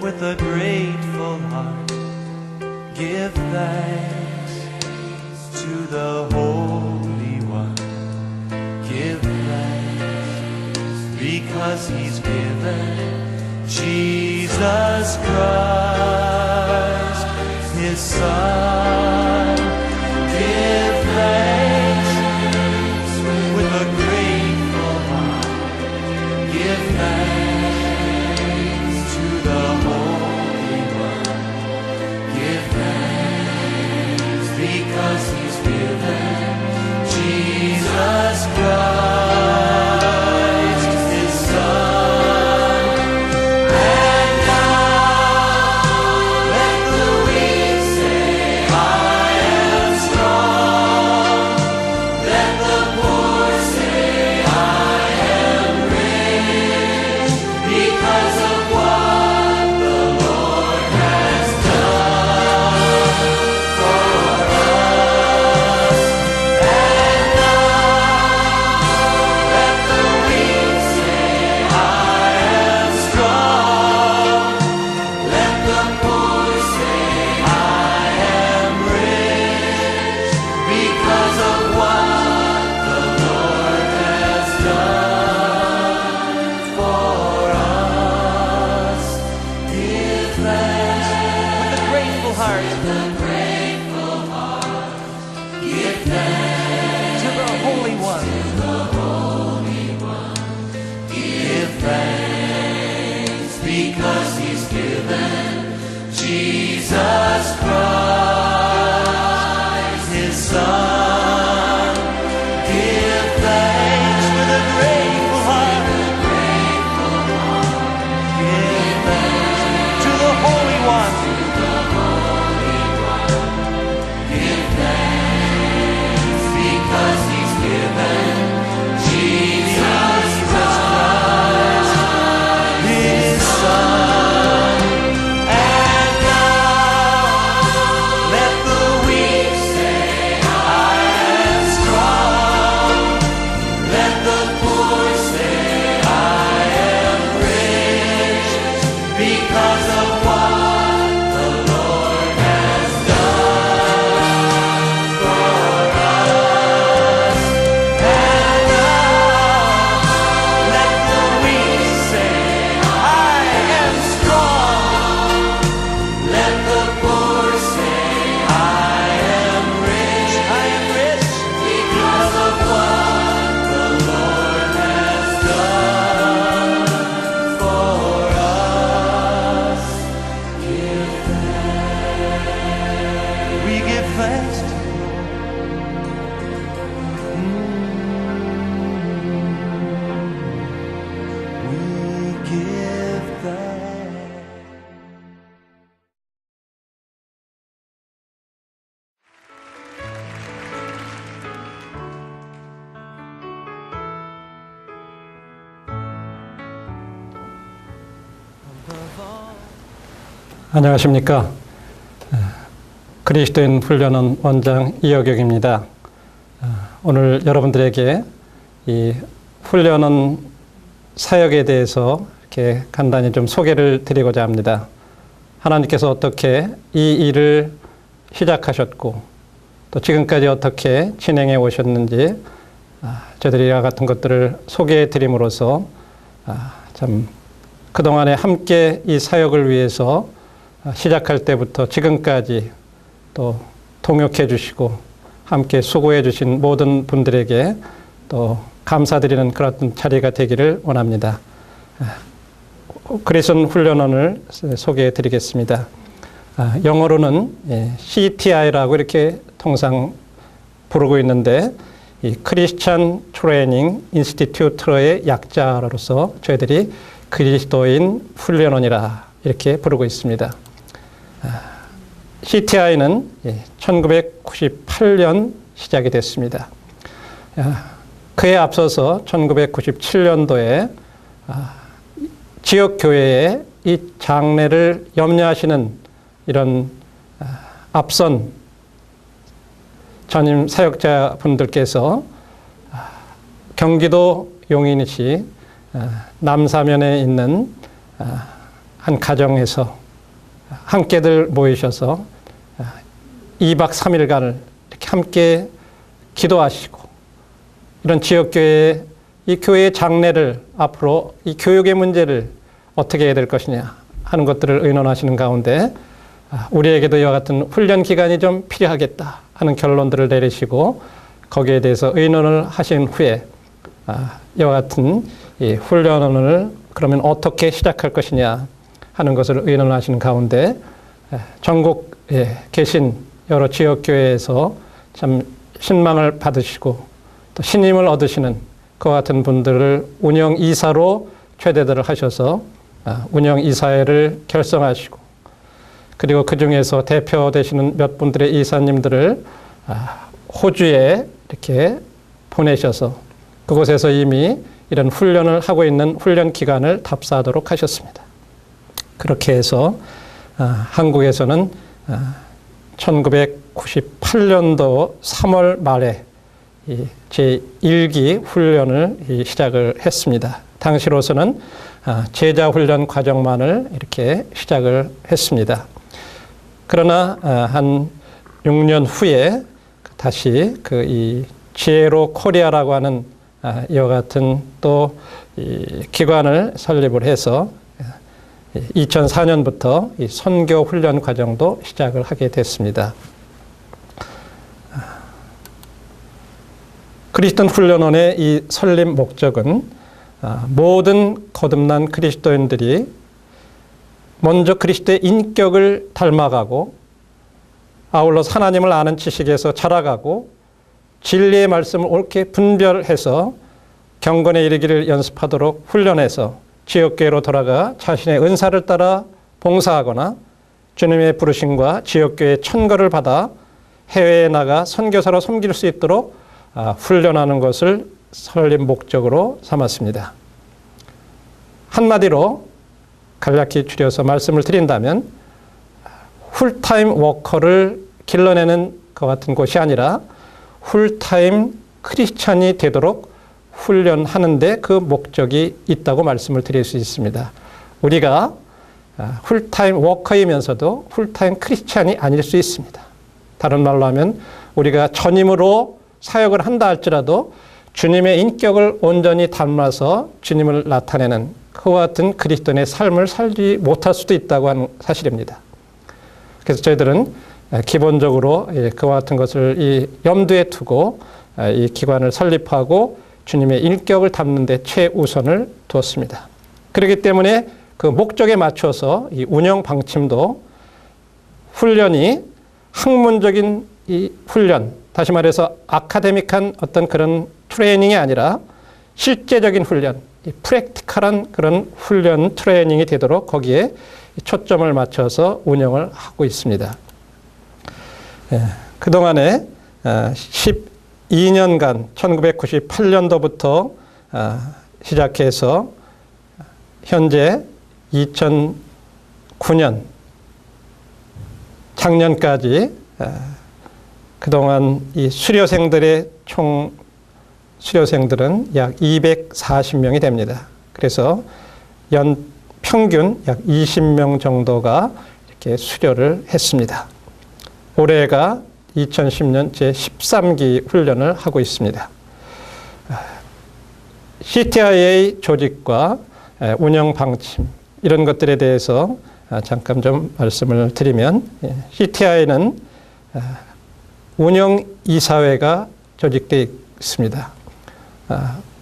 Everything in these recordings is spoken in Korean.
with a grateful heart, give thanks to the Holy One. Give thanks because He's given Jesus Christ, His Son. Give thanks with a grateful heart. Give thanks to the Holy One. Give thanks because He's given Jesus Christ, His Son. And now let the weak say, I am strong. Let the poor say, I am rich, because of what the Lord has done for us. And now let the weak say, I am strong. Let the poor say, I am rich, because of what the Lord has done for us. Give thanks with a grateful heart. Give thanks to the Holy One. Give thanks because He's given Jesus Christ, His Son. Give thanks with a grateful heart. Give thanks to the Holy One. Give thanks because He's given Jesus Christ, His Son. And now let the weak say, I am strong. Let the poor say, I am rich, because of what the Lord has done for us. And now let the weak say, I am strong. Let the poor say, I am rich, because of what the Lord has done for us. Give thanks. We give thanks to the Lord. We give thanks. 안녕하십니까. 그리스도인 훈련원 원장 이혁혁입니다. 오늘 여러분들에게 이 훈련원 사역에 대해서 이렇게 간단히 좀 소개를 드리고자 합니다. 하나님께서 어떻게 이 일을 시작하셨고 또 지금까지 어떻게 진행해 오셨는지 저희들이 이와 같은 것들을 소개해 드림으로써 참 그동안에 함께 이 사역을 위해서 시작할 때부터 지금까지 또 동역해 주시고 함께 수고해 주신 모든 분들에게 또 감사드리는 그런 자리가 되기를 원합니다. 그리스도인 훈련원을 소개해 드리겠습니다. 영어로는 CTI라고 이렇게 통상 부르고 있는데 이 크리스찬 트레이닝 인스티튜트의 약자로서 저희들이 그리스도인 훈련원이라 이렇게 부르고 있습니다. CTI는 1998년 시작이 됐습니다. 그에 앞서서 1997년도에 지역교회에 이 장래를 염려하시는 이런 앞선 전임 사역자분들께서 경기도 용인시 남사면에 있는 한 가정에서 함께들 모이셔서 2박 3일간을 이렇게 함께 기도하시고 이런 지역교회의 이 교회의 장래를 앞으로 이 교육의 문제를 어떻게 해야 될 것이냐 하는 것들을 의논하시는 가운데 우리에게도 이와 같은 훈련 기간이 좀 필요하겠다 하는 결론들을 내리시고 거기에 대해서 의논을 하신 후에 이와 같은 이 훈련을 그러면 어떻게 시작할 것이냐 하는 것을 의논하시는 가운데 전국에 계신 여러 지역교회에서 참 신망을 받으시고 또 신임을 얻으시는 그와 같은 분들을 운영이사로 최대들을 하셔서 운영이사회를 결성하시고 그리고 그 중에서 대표 되시는 몇 분들의 이사님들을 호주에 이렇게 보내셔서 그곳에서 이미 이런 훈련을 하고 있는 훈련 기간을 답사하도록 하셨습니다. 그렇게 해서 한국에서는 1998년도 3월 말에 제1기 훈련을 시작을 했습니다. 당시로서는 제자훈련 과정만을 이렇게 시작을 했습니다. 그러나 한 6년 후에 다시 이 지혜로 코리아라고 하는 이와 같은 또 기관을 설립을 해서 2004년부터 이 선교 훈련 과정도 시작을 하게 됐습니다. 그리스도인 훈련원의 이 설립 목적은 모든 거듭난 그리스도인들이 먼저 그리스도의 인격을 닮아가고 아울러 하나님을 아는 지식에서 자라가고 진리의 말씀을 옳게 분별해서 경건에 이르기를 연습하도록 훈련해서 지역교회로 돌아가 자신의 은사를 따라 봉사하거나 주님의 부르심과 지역교회의 천거를 받아 해외에 나가 선교사로 섬길 수 있도록 훈련하는 것을 설립 목적으로 삼았습니다. 한마디로 간략히 줄여서 말씀을 드린다면 풀타임 워커를 길러내는 것 같은 곳이 아니라 풀타임 크리스찬이 되도록 훈련하는데 그 목적이 있다고 말씀을 드릴 수 있습니다. 우리가 풀타임 워커이면서도 풀타임 크리스찬이 아닐 수 있습니다. 다른 말로 하면 우리가 전임으로 사역을 한다 할지라도 주님의 인격을 온전히 닮아서 주님을 나타내는 그와 같은 그리스도인의 삶을 살지 못할 수도 있다고 하는 사실입니다. 그래서 저희들은 기본적으로 그와 같은 것을 염두에 두고 이 기관을 설립하고 주님의 인격을 담는 데 최우선을 두었습니다. 그렇기 때문에 그 목적에 맞춰서 이 운영 방침도 훈련이 학문적인 이 훈련, 다시 말해서 아카데믹한 어떤 그런 트레이닝이 아니라 실제적인 훈련, 이 프랙티컬한 그런 훈련 트레이닝이 되도록 거기에 초점을 맞춰서 운영을 하고 있습니다. 그동안에 12년간 1998년도부터 시작해서 현재 2009년 작년까지 그동안 이 수료생들의 총 수료생들은 약 240명이 됩니다. 그래서 연 평균 약 20명 정도가 이렇게 수료를 했습니다. 올해가 2010년 제13기 훈련을 하고 있습니다. CTIA 조직과 운영 방침 이런 것들에 대해서 잠깐 좀 말씀을 드리면 CTI는 운영이사회가 조직되어 있습니다.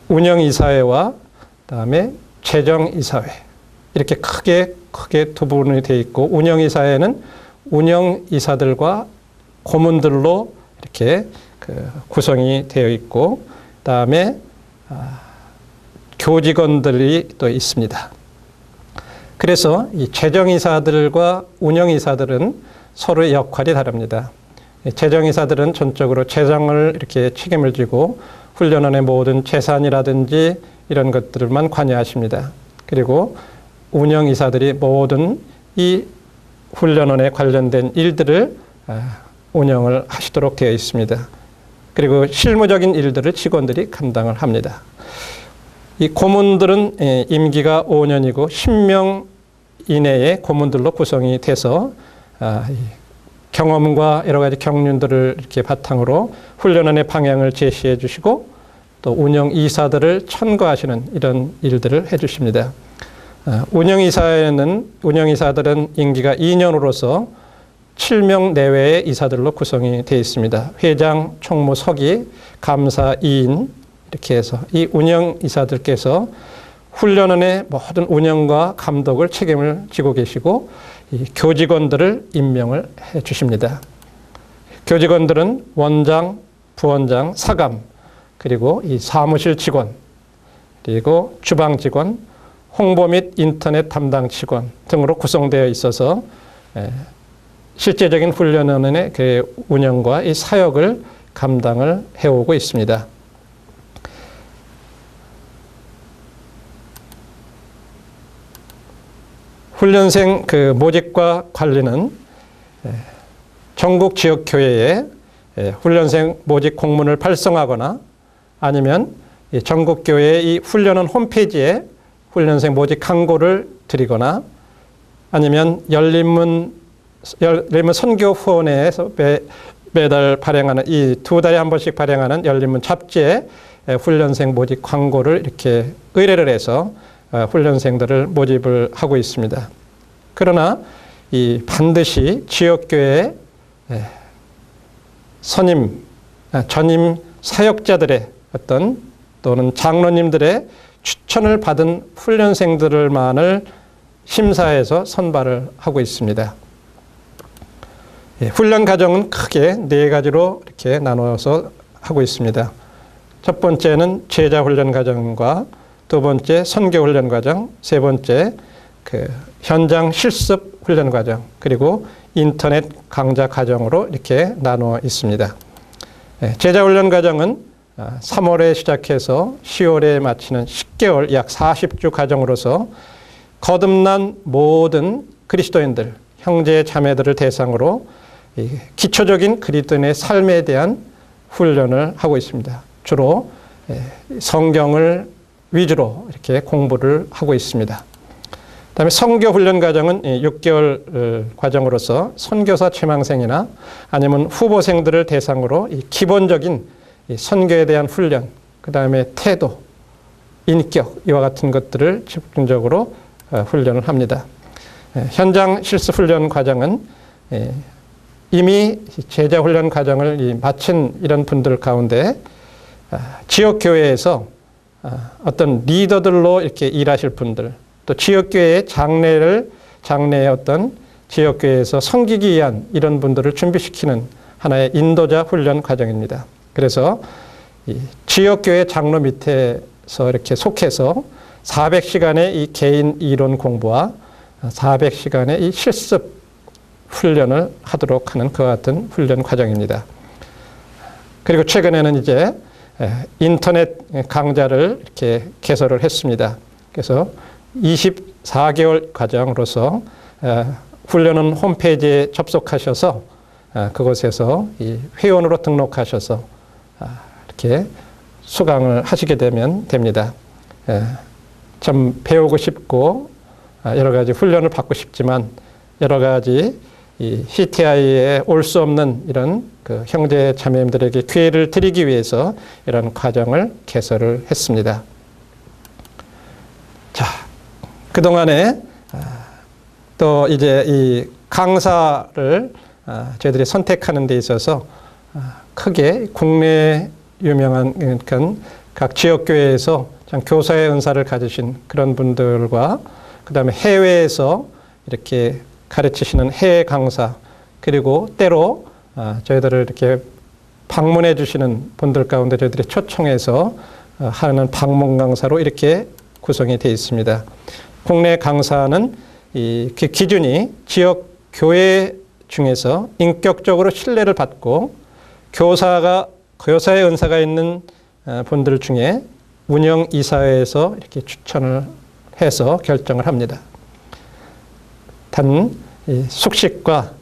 운영이사회와 그다음에 재정이사회 이렇게 크게 두 부분이 되어 있고 운영이사회는 운영이사들과 고문들로 이렇게 구성이 되어 있고 그다음에 교직원들이 또 있습니다. 그래서 이 재정이사들과 운영이사들은 서로의 역할이 다릅니다. 재정이사들은 전적으로 재정을 이렇게 책임을 지고 훈련원의 모든 재산이라든지 이런 것들만 관여하십니다. 그리고 운영이사들이 모든 이 훈련원에 관련된 일들을 운영을 하시도록 되어 있습니다. 그리고 실무적인 일들을 직원들이 감당을 합니다. 이 고문들은 임기가 5년이고 10명 이내의 고문들로 구성이 돼서 이 경험과 여러 가지 경륜들을 이렇게 바탕으로 훈련원의 방향을 제시해 주시고 또 운영이사들을 천거하시는 이런 일들을 해주십니다. 운영이사들은 임기가 2년으로서 7명 내외의 이사들로 구성이 되어 있습니다. 회장, 총무, 서기, 감사, 2인 이렇게 해서 이 운영이사들께서 훈련원의 모든 운영과 감독을 책임을 지고 계시고 이 교직원들을 임명을 해 주십니다. 교직원들은 원장, 부원장, 사감, 그리고 이 사무실 직원, 그리고 주방 직원, 홍보 및 인터넷 담당 직원 등으로 구성되어 있어서 실제적인 훈련원의 그 운영과 이 사역을 감당을 해오고 있습니다. 훈련생 그 모집과 관리는 전국 지역 교회에 훈련생 모집 공문을 발송하거나 아니면 전국 교회의 이 훈련원 홈페이지에 훈련생 모집 광고를 드리거나 아니면 열린문 선교 후원회에서 매달 발행하는 이 2달에 한 번씩 발행하는 열린문 잡지에 훈련생 모집 광고를 이렇게 의뢰를 해서 훈련생들을 모집을 하고 있습니다. 그러나 이 반드시 지역교회 전임 사역자들의 어떤 또는 장로님들의 추천을 받은 훈련생들만을 심사해서 선발을 하고 있습니다. 훈련 과정은 크게 4가지로 이렇게 나누어서 하고 있습니다. 첫 번째는 제자 훈련 과정과 두 번째 선교 훈련 과정, 세 번째 그 현장 실습 훈련 과정, 그리고 인터넷 강좌 과정으로 이렇게 나누어 있습니다. 제자 훈련 과정은 3월에 시작해서 10월에 마치는 10개월 약 40주 과정으로서 거듭난 모든 그리스도인들, 형제 자매들을 대상으로 기초적인 그리스도인의 삶에 대한 훈련을 하고 있습니다. 주로 성경을 위주로 이렇게 공부를 하고 있습니다. 그다음에 선교 훈련 과정은 6개월 과정으로서 선교사 체망생이나 아니면 후보생들을 대상으로 이 기본적인 선교에 대한 훈련, 그다음에 태도, 인격 이와 같은 것들을 집중적으로 훈련을 합니다. 현장 실습 훈련 과정은 이미 제자 훈련 과정을 마친 이런 분들 가운데 지역 교회에서 어떤 리더들로 이렇게 일하실 분들, 또 지역교회의 장래의 어떤 지역교회에서 섬기기 위한 이런 분들을 준비시키는 하나의 인도자 훈련 과정입니다. 그래서 이 지역교회 장로 밑에서 이렇게 속해서 400시간의 이 개인 이론 공부와 400시간의 이 실습 훈련을 하도록 하는 그와 같은 훈련 과정입니다. 그리고 최근에는 이제 인터넷 강좌를 이렇게 개설을 했습니다. 그래서 24개월 과정으로서 훈련원 홈페이지에 접속하셔서 그곳에서 이 회원으로 등록하셔서 이렇게 수강을 하시게 되면 됩니다. 참 배우고 싶고 여러 가지 훈련을 받고 싶지만 여러 가지 이 CTI에 올 수 없는 이런 그 형제 자매님들에게 기회를 드리기 위해서 이런 과정을 개설을 했습니다. 자, 그동안에 또 이제 이 강사를 저희들이 선택하는 데 있어서 크게 국내 유명한 각 지역교회에서 교사의 은사를 가지신 그런 분들과 그 다음에 해외에서 이렇게 가르치시는 해외 강사, 그리고 때로 저희들을 이렇게 방문해 주시는 분들 가운데 저희들이 초청해서 하는 방문 강사로 이렇게 구성이 되어 있습니다. 국내 강사는 그 기준이 지역 교회 중에서 인격적으로 신뢰를 받고 교사의 은사가 있는 분들 중에 운영이사회에서 이렇게 추천을 해서 결정을 합니다. 단 숙식과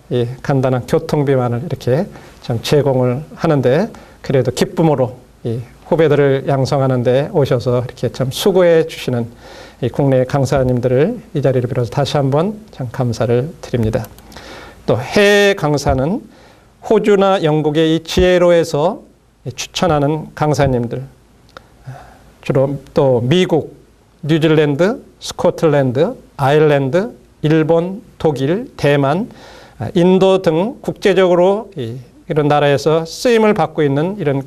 간단한 교통비만을 이렇게 참 제공을 하는데 그래도 기쁨으로 이 후배들을 양성하는 데 오셔서 이렇게 참 수고해 주시는 이 국내 강사님들을 이 자리를 빌어서 다시 한번 참 감사를 드립니다. 또 해외 강사는 호주나 영국의 이 지혜로에서 추천하는 강사님들, 주로 또 미국, 뉴질랜드, 스코틀랜드, 아일랜드, 일본, 독일, 대만, 인도 등 국제적으로 이런 나라에서 쓰임을 받고 있는 이런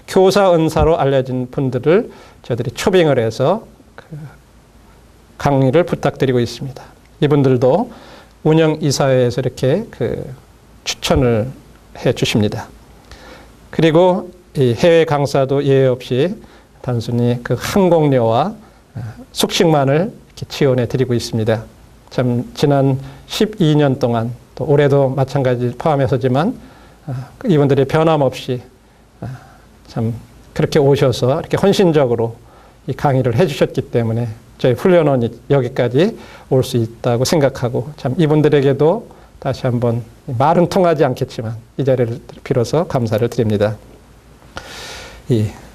교사 은사로 알려진 분들을 저희들이 초빙을 해서 강의를 부탁드리고 있습니다. 이분들도 운영이사회에서 이렇게 추천을 해 주십니다. 그리고 이 해외 강사도 예외 없이 단순히 항공료와 숙식만을 이렇게 지원해 드리고 있습니다. 참 지난 12년 동안 또 올해도 마찬가지 포함해서지만 이분들이 변함없이 참 그렇게 오셔서 이렇게 헌신적으로 이 강의를 해주셨기 때문에 저희 훈련원이 여기까지 올 수 있다고 생각하고 참 이분들에게도 다시 한번 말은 통하지 않겠지만 이 자리를 빌어서 감사를 드립니다.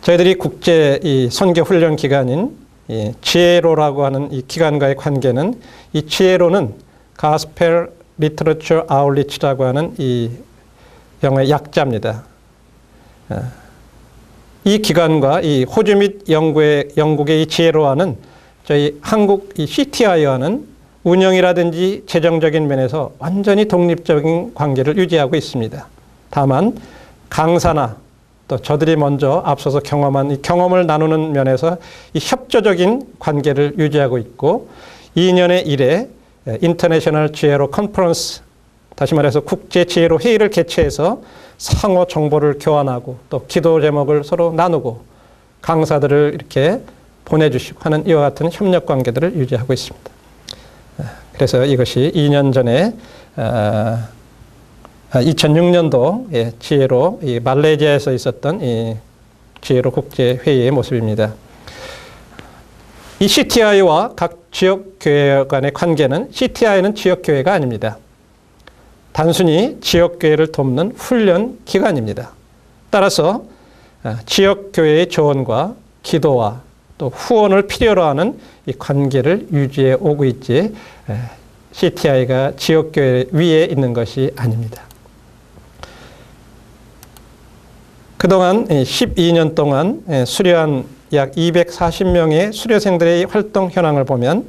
저희들이 국제 이 선교 훈련 기관인 이 지혜로라고 하는 이 기관과의 관계는 이 지혜로는 Gospel Literature Outreach라고 하는 이 영어의 약자입니다. 이 기관과 이 호주 및 영국의 이 지혜로와는 저희 한국 이 CTI와는 운영이라든지 재정적인 면에서 완전히 독립적인 관계를 유지하고 있습니다. 다만 강사나 또 저들이 먼저 앞서서 경험한 이 경험을 나누는 면에서 이 협조적인 관계를 유지하고 있고 2년에 1회 인터내셔널 지혜로 컨퍼런스, 다시 말해서 국제 지혜로 회의를 개최해서 상호 정보를 교환하고 또 기도 제목을 서로 나누고 강사들을 이렇게 보내주시고 하는 이와 같은 협력 관계들을 유지하고 있습니다. 그래서 이것이 2년 전에 2006년도 지혜로 이 말레이시아에서 있었던 이 지혜로 국제회의의 모습입니다. 이 CTI와 각 지역교회 간의 관계는 CTI는 지역교회가 아닙니다. 단순히 지역교회를 돕는 훈련 기관입니다. 따라서 지역교회의 조언과 기도와 또 후원을 필요로 하는 이 관계를 유지해 오고 있지 CTI가 지역교회 위에 있는 것이 아닙니다. 그동안 12년 동안 수료한 약 240명의 수료생들의 활동 현황을 보면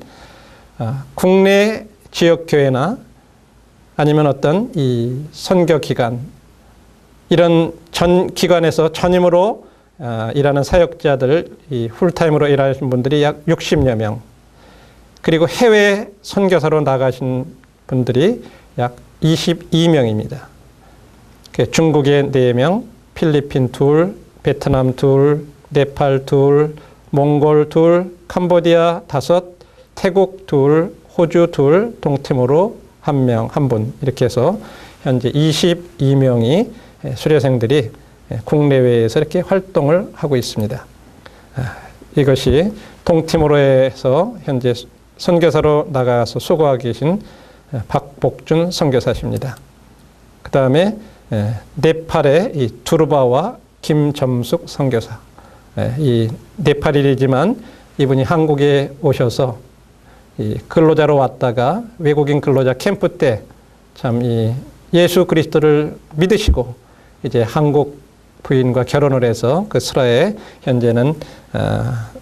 국내 지역교회나 아니면 어떤 이 선교기관, 이런 전 기관에서 전임으로 일하는 사역자들, 이 풀타임으로 일하시는 분들이 약 60여 명, 그리고 해외 선교사로 나가신 분들이 약 22명입니다. 중국에 4명, 필리핀 2, 베트남 2, 네팔 2, 몽골 2, 캄보디아 5, 태국 2, 호주 2, 동티모르 1명, 1분, 이렇게 해서 현재 22명이 수료생들이 국내외에서 이렇게 활동을 하고 있습니다. 이것이 동티모르에서 현재 선교사로 나가서 수고하고 계신 박복준 선교사십니다. 그 다음에 네팔의 이 두르바와 김점숙 선교사. 이 네팔인이지만 이분이 한국에 오셔서 이 근로자로 왔다가 외국인 근로자 캠프 때 참 이 예수 그리스도를 믿으시고 이제 한국 부인과 결혼을 해서 그 슬하에 현재는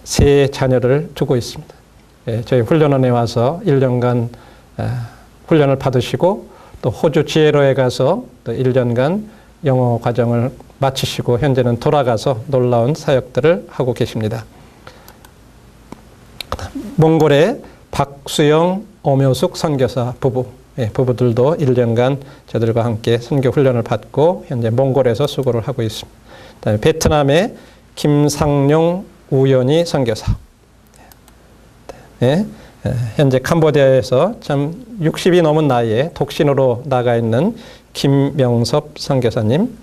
3 자녀를 두고 있습니다. 저희 훈련원에 와서 1년간 훈련을 받으시고 또 호주 지혜로에 가서 또 1년간 영어 과정을 마치시고 현재는 돌아가서 놀라운 사역들을 하고 계십니다. 몽골의 박수영, 오묘숙 선교사 부부, 부부들도 1년간 저들과 함께 선교 훈련을 받고 현재 몽골에서 수고를 하고 있습니다. 그다음에 베트남의 김상용, 우연희 선교사. 현재 캄보디아에서 참 60이 넘은 나이에 독신으로 나가 있는 김명섭 선교사님,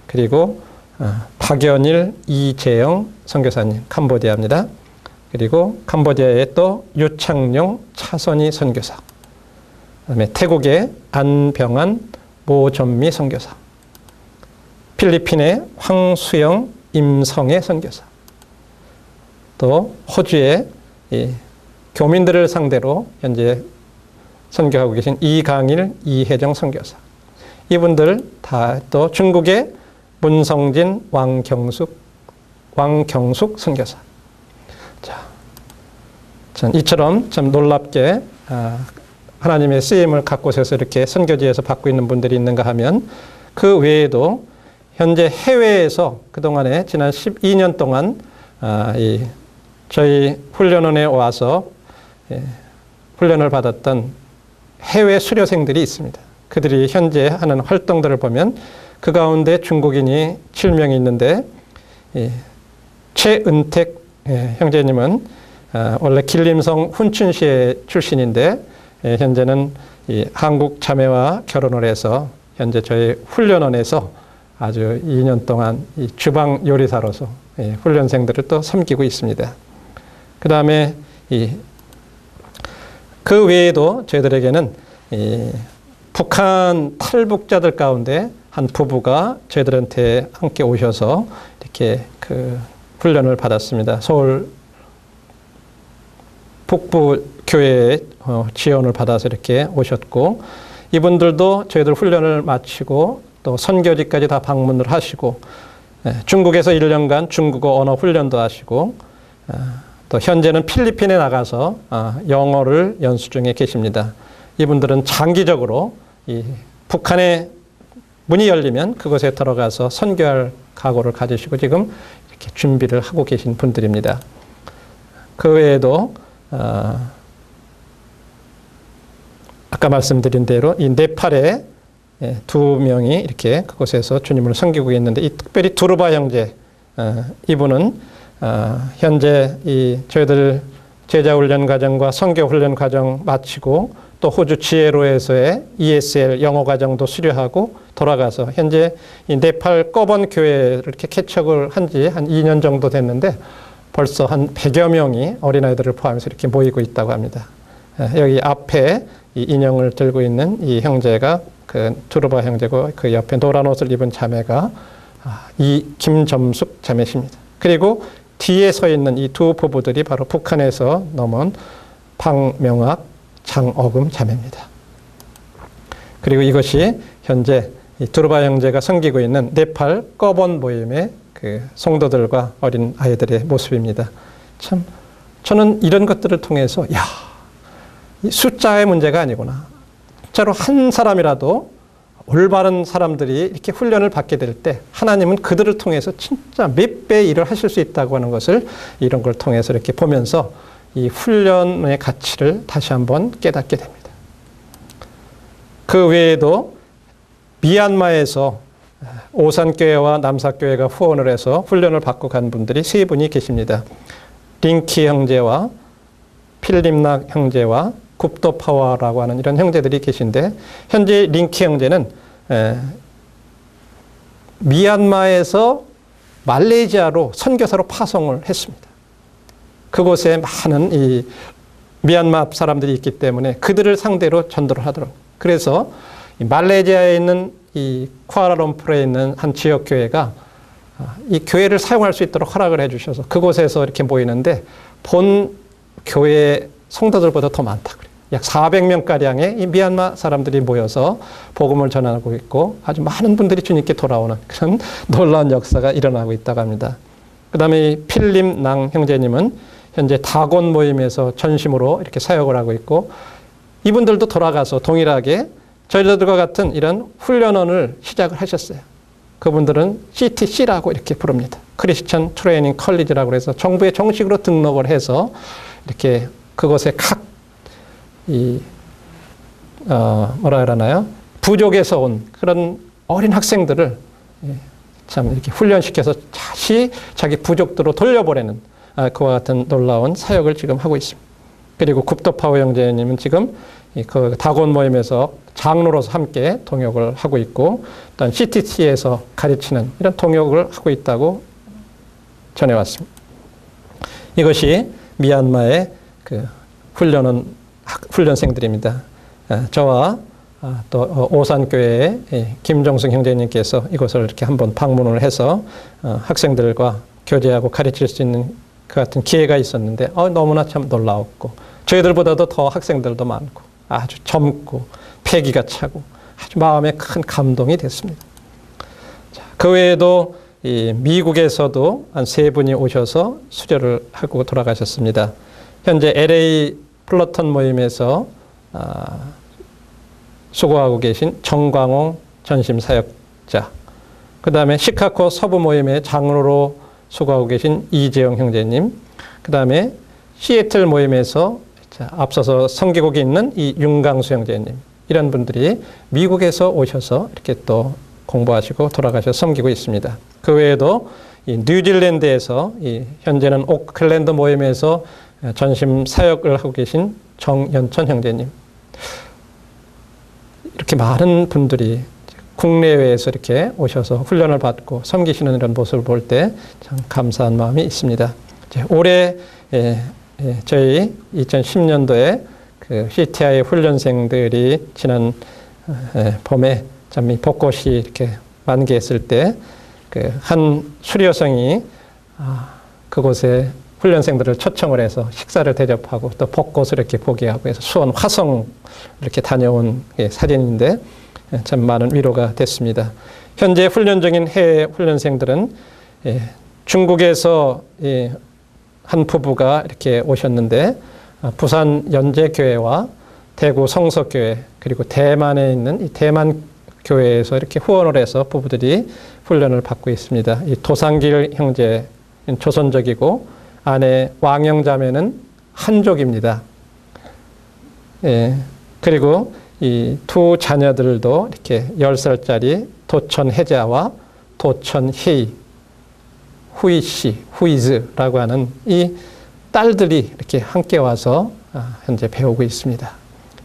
그리고 박연일, 이재영 선교사님, 캄보디아입니다. 그리고 캄보디아의 또 유창룡, 차선희 선교사, 그다음에 태국의 안병환, 모전미 선교사, 필리핀의 황수영, 임성애 선교사, 또 호주의 이 교민들을 상대로 현재 선교하고 계신 이강일, 이혜정 선교사, 이분들 다 또 중국의 문성진, 왕경숙 선교사. 자, 전 이처럼 참 놀랍게 하나님의 쓰임을 갖고서 이렇게 선교지에서 받고 있는 분들이 있는가 하면 그 외에도 현재 해외에서 그동안에 지난 12년 동안 저희 훈련원에 와서 훈련을 받았던 해외 수료생들이 있습니다. 그들이 현재 하는 활동들을 보면 그 가운데 중국인이 7명이 있는데 최은택 형제님은 원래 길림성 훈춘시의 출신인데 현재는 이 한국 자매와 결혼을 해서 현재 저희 훈련원에서 아주 2년 동안 이 주방 요리사로서 훈련생들을 또 섬기고 있습니다. 그 다음에 그 외에도 저희들에게는 북한 탈북자들 가운데 한 부부가 저희들한테 함께 오셔서 이렇게 그 훈련을 받았습니다. 서울 북부 교회에 지원을 받아서 이렇게 오셨고, 이분들도 저희들 훈련을 마치고 또 선교지까지 다 방문을 하시고, 중국에서 1년간 중국어 언어 훈련도 하시고, 또 현재는 필리핀에 나가서 영어를 연수 중에 계십니다. 이분들은 장기적으로 이 북한에 문이 열리면 그곳에 들어가서 선교할 각오를 가지시고 지금 이렇게 준비를 하고 계신 분들입니다. 그 외에도 아까 말씀드린 대로 이 네팔에 2명이 이렇게 그곳에서 주님을 섬기고 있는데, 이 특별히 두르바 형제, 이분은 현재 이 저희들 제자훈련 과정과 선교훈련 과정 마치고 또 호주 지혜로에서의 ESL 영어 과정도 수료하고 돌아가서 현재 이 네팔 꺼번 교회를 이렇게 개척을 한 지 한 2년 정도 됐는데 벌써 한 100여 명이 어린아이들을 포함해서 이렇게 모이고 있다고 합니다. 여기 앞에 이 인형을 들고 있는 이 형제가 그 두르바 형제고, 그 옆에 노란 옷을 입은 자매가 이 김점숙 자매십니다. 그리고 뒤에 서 있는 이 두 부부들이 바로 북한에서 넘은 박명학, 장어금 자매입니다. 그리고 이것이 현재 이 두르바 형제가 섬기고 있는 네팔 꺼번 모임의 그 성도들과 어린 아이들의 모습입니다. 참 저는 이런 것들을 통해서 이 숫자의 문제가 아니구나. 진짜로 한 사람이라도 올바른 사람들이 이렇게 훈련을 받게 될 때 하나님은 그들을 통해서 진짜 몇 배 일을 하실 수 있다고 하는 것을 이런 걸 통해서 이렇게 보면서 이 훈련의 가치를 다시 한번 깨닫게 됩니다. 그 외에도 미얀마에서 오산교회와 남사교회가 후원을 해서 훈련을 받고 간 분들이 3분이 계십니다. 링키 형제와 필립낙 형제와 굽도파와라고 하는 이런 형제들이 계신데, 현재 링키 형제는 미얀마에서 말레이시아로 선교사로 파송을 했습니다. 그곳에 많은 이 미얀마 사람들이 있기 때문에 그들을 상대로 전도를 하더라고요. 그래서 이 말레이시아에 있는 이 쿠알라룸푸르에 있는 한 지역 교회가 이 교회를 사용할 수 있도록 허락을 해주셔서 그곳에서 이렇게 모이는데 본 교회 성도들보다 더 많다 그래요. 약 400명가량의 이 미얀마 사람들이 모여서 복음을 전하고 있고 아주 많은 분들이 주님께 돌아오는 그런 놀라운 역사가 일어나고 있다고 합니다. 그 다음에 필립 낭 형제님은 현재 다곤 모임에서 전심으로 이렇게 사역을 하고 있고, 이분들도 돌아가서 동일하게 저희들과 같은 이런 훈련원을 시작을 하셨어요. 그분들은 CTC라고 이렇게 부릅니다. 크리스천 트레이닝 컬리지라고 해서 정부에 정식으로 등록을 해서 이렇게 그곳에 각 뭐라 그러나요? 부족에서 온 그런 어린 학생들을 참 이렇게 훈련시켜서 다시 자기 부족도로 돌려보내는 그와 같은 놀라운 사역을 지금 하고 있습니다. 그리고 굽도파오 형제님은 지금 그 다곤 모임에서 장로로서 함께 동역을 하고 있고, 또한 CTC에서 가르치는 이런 동역을 하고 있다고 전해왔습니다. 이것이 미얀마의 그 훈련생들입니다. 저와 또 오산교회의 김종승 형제님께서 이곳을 이렇게 한번 방문을 해서 학생들과 교제하고 가르칠 수 있는 그 같은 기회가 있었는데 너무나 참 놀라웠고 저희들보다도 더 학생들도 많고 아주 젊고 패기가 차고 아주 마음에 큰 감동이 됐습니다. 자, 그 외에도 이 미국에서도 한 3분이 오셔서 수료를 하고 돌아가셨습니다. 현재 LA 플러턴 모임에서 수고하고 계신 정광홍 전심사역자, 그 다음에 시카고 서부 모임의 장로로 수고하고 계신 이재영 형제님, 그 다음에 시애틀 모임에서 앞서서 섬기고 있는 이 윤강수 형제님, 이런 분들이 미국에서 오셔서 이렇게 또 공부하시고 돌아가셔서 섬기고 있습니다. 그 외에도 이 뉴질랜드에서 현재는 오클랜드 모임에서 전심 사역을 하고 계신 정연천 형제님, 이렇게 많은 분들이 국내외에서 이렇게 오셔서 훈련을 받고 섬기시는 이런 모습을 볼 때 참 감사한 마음이 있습니다. 올해 저희 2010년도에 그 CTI 훈련생들이 지난 봄에 참 이 벚꽃이 이렇게 만개했을 때 그 한 수료성이 그곳에 훈련생들을 초청을 해서 식사를 대접하고 또 벚꽃을 이렇게 보게 하고 해서 수원 화성 이렇게 다녀온 사진인데 참 많은 위로가 됐습니다. 현재 훈련 중인 해외 훈련생들은 중국에서 한 부부가 이렇게 오셨는데 부산 연제교회와 대구 성서교회 그리고 대만에 있는 이 대만 교회에서 이렇게 후원을 해서 부부들이 훈련을 받고 있습니다. 이 도상길 형제 조선족이고 아내 왕영자매는 한족입니다. 그리고 이 두 자녀들도 이렇게 10살짜리 도천혜자와 도천혜희, 후이씨, 후이즈라고 하는 이 딸들이 이렇게 함께 와서 현재 배우고 있습니다.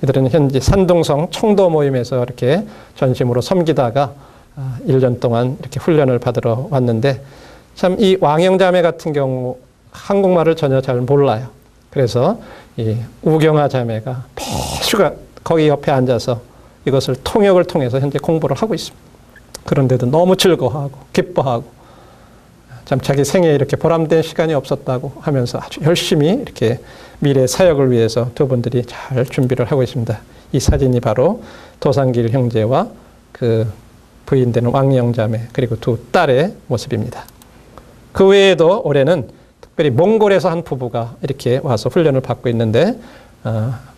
이들은 현재 산둥성 청도 모임에서 이렇게 전심으로 섬기다가 1년 동안 이렇게 훈련을 받으러 왔는데 참 이 왕영자매 같은 경우 한국말을 전혀 잘 몰라요. 그래서 이 우경아 자매가 포슈가 거기 옆에 앉아서 이것을 통역을 통해서 현재 공부를 하고 있습니다. 그런데도 너무 즐거워하고 기뻐하고 참 자기 생에 이렇게 보람된 시간이 없었다고 하면서 아주 열심히 이렇게 미래 사역을 위해서 두 분들이 잘 준비를 하고 있습니다. 이 사진이 바로 도상길 형제와 그 부인되는 왕영 자매 그리고 두 딸의 모습입니다. 그 외에도 올해는 특별히 몽골에서 한 부부가 이렇게 와서 훈련을 받고 있는데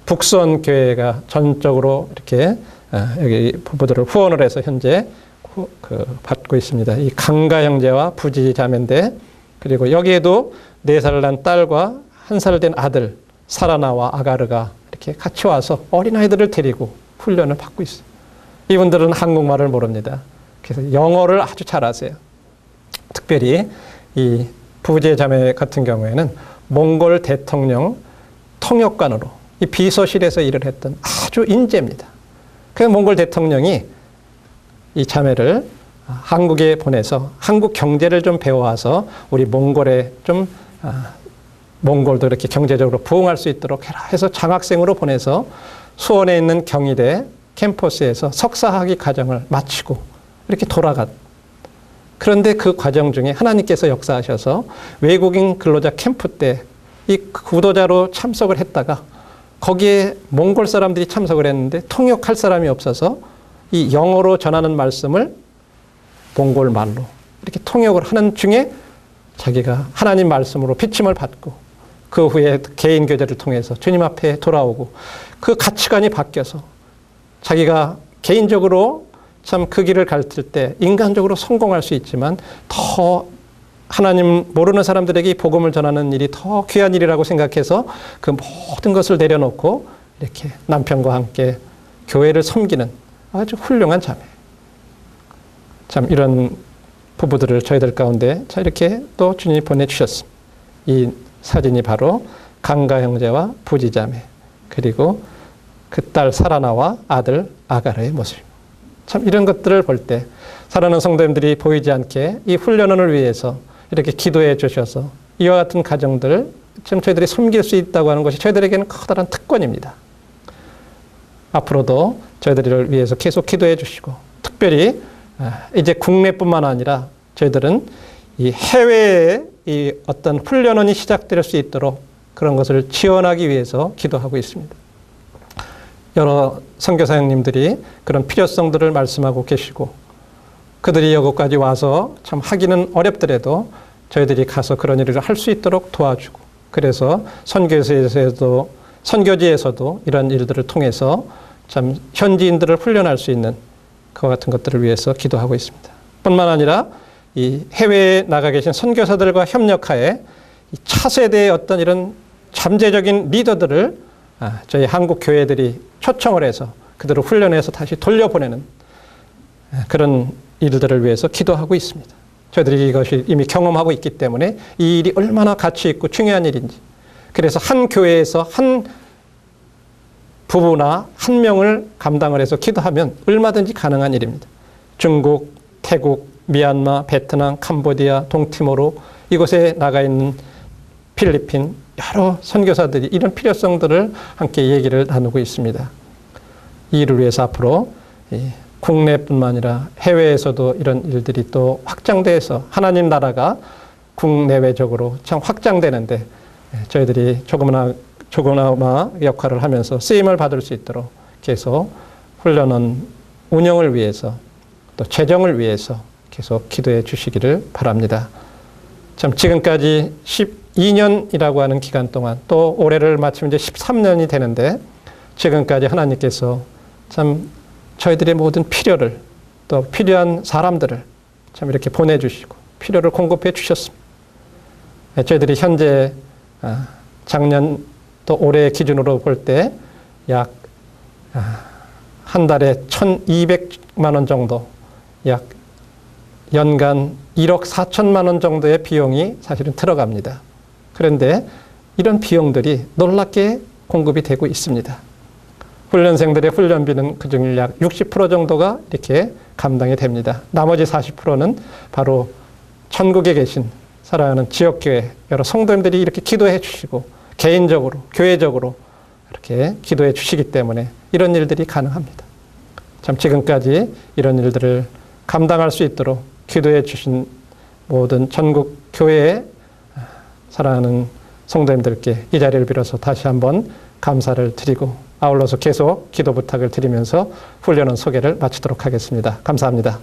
북선 교회가 전적으로 이렇게 여기 부부들을 후원을 해서 현재 받고 있습니다. 이 강가 형제와 부지 자매인데 그리고 여기에도 4살 난 딸과 1살 된 아들 사라나와 아가르가 이렇게 같이 와서 어린아이들을 데리고 훈련을 받고 있어요. 이분들은 한국말을 모릅니다. 그래서 영어를 아주 잘하세요. 특별히 이 부재 자매 같은 경우에는 몽골 대통령 통역관으로 이 비서실에서 일을 했던 아주 인재입니다. 그래서 몽골 대통령이 이 자매를 한국에 보내서 한국 경제를 좀 배워와서 우리 몽골에 좀 몽골도 이렇게 경제적으로 부흥할 수 있도록 해라 해서 장학생으로 보내서 수원에 있는 경희대 캠퍼스에서 석사학위 과정을 마치고 이렇게 돌아갔. 그런데 그 과정 중에 하나님께서 역사하셔서 외국인 근로자 캠프 때 이 구도자로 참석을 했다가 거기에 몽골 사람들이 참석을 했는데 통역할 사람이 없어서 이 영어로 전하는 말씀을 몽골 말로 이렇게 통역을 하는 중에 자기가 하나님 말씀으로 비침을 받고 그 후에 개인 교제를 통해서 주님 앞에 돌아오고 그 가치관이 바뀌어서 자기가 개인적으로 참 그 길을 갈칠 때 인간적으로 성공할 수 있지만 더 하나님 모르는 사람들에게 복음을 전하는 일이 더 귀한 일이라고 생각해서 그 모든 것을 내려놓고 이렇게 남편과 함께 교회를 섬기는 아주 훌륭한 자매. 참 이런 부부들을 저희들 가운데 자 이렇게 또 주님이 보내주셨습니다. 이 사진이 바로 강가 형제와 부지 자매 그리고 그 딸 사라나와 아들 아가르의 모습입니다. 참 이런 것들을 볼 때 사랑하는 성도님들이 보이지 않게 이 훈련원을 위해서 이렇게 기도해 주셔서 이와 같은 가정들 지금 저희들이 섬길 수 있다고 하는 것이 저희들에게는 커다란 특권입니다. 앞으로도 저희들을 위해서 계속 기도해 주시고, 특별히 이제 국내뿐만 아니라 저희들은 이 해외에 이 어떤 훈련원이 시작될 수 있도록 그런 것을 지원하기 위해서 기도하고 있습니다. 여러 선교사님들이 그런 필요성들을 말씀하고 계시고, 그들이 여기까지 와서 참 하기는 어렵더라도 저희들이 가서 그런 일을 할 수 있도록 도와주고, 그래서 선교지에서도 이런 일들을 통해서 참 현지인들을 훈련할 수 있는 그와 같은 것들을 위해서 기도하고 있습니다. 뿐만 아니라 이 해외에 나가 계신 선교사들과 협력하에 차세대의 어떤 이런 잠재적인 리더들을 저희 한국 교회들이 초청을 해서 그들을 훈련해서 다시 돌려보내는 그런 일들을 위해서 기도하고 있습니다. 저희들이 이것이 이미 경험하고 있기 때문에 이 일이 얼마나 가치 있고 중요한 일인지, 그래서 한 교회에서 한 부부나 한 명을 감당을 해서 기도하면 얼마든지 가능한 일입니다. 중국, 태국, 미얀마, 베트남, 캄보디아, 동티모르 이곳에 나가 있는 필리핀 여러 선교사들이 이런 필요성들을 함께 얘기를 나누고 있습니다. 이 일을 위해서 앞으로 국내뿐만 아니라 해외에서도 이런 일들이 또 확장돼서 하나님 나라가 국내외적으로 참 확장되는데 저희들이 조그마나 역할을 하면서 쓰임을 받을 수 있도록 계속 훈련원 운영을 위해서 또 재정을 위해서 계속 기도해 주시기를 바랍니다. 참 지금까지 12년이라고 하는 기간 동안, 또 올해를 마치면 이제 13년이 되는데, 지금까지 하나님께서 참 저희들의 모든 필요를, 또 필요한 사람들을 참 이렇게 보내주시고 필요를 공급해 주셨습니다. 저희들이 현재 작년 또 올해 기준으로 볼 때 약 한 달에 1,200만 원 정도, 약 연간 1억 4천만 원 정도의 비용이 사실은 들어갑니다. 그런데 이런 비용들이 놀랍게 공급이 되고 있습니다. 훈련생들의 훈련비는 그중 약 60% 정도가 이렇게 감당이 됩니다. 나머지 40%는 바로 전국에 계신 사랑하는 지역교회 여러 성도님들이 이렇게 기도해 주시고 개인적으로, 교회적으로 이렇게 기도해 주시기 때문에 이런 일들이 가능합니다. 참 지금까지 이런 일들을 감당할 수 있도록 기도해 주신 모든 전국 교회의 사랑하는 성도님들께 이 자리를 빌어서 다시 한번 감사를 드리고, 아울러서 계속 기도 부탁을 드리면서 훈련원 소개를 마치도록 하겠습니다. 감사합니다.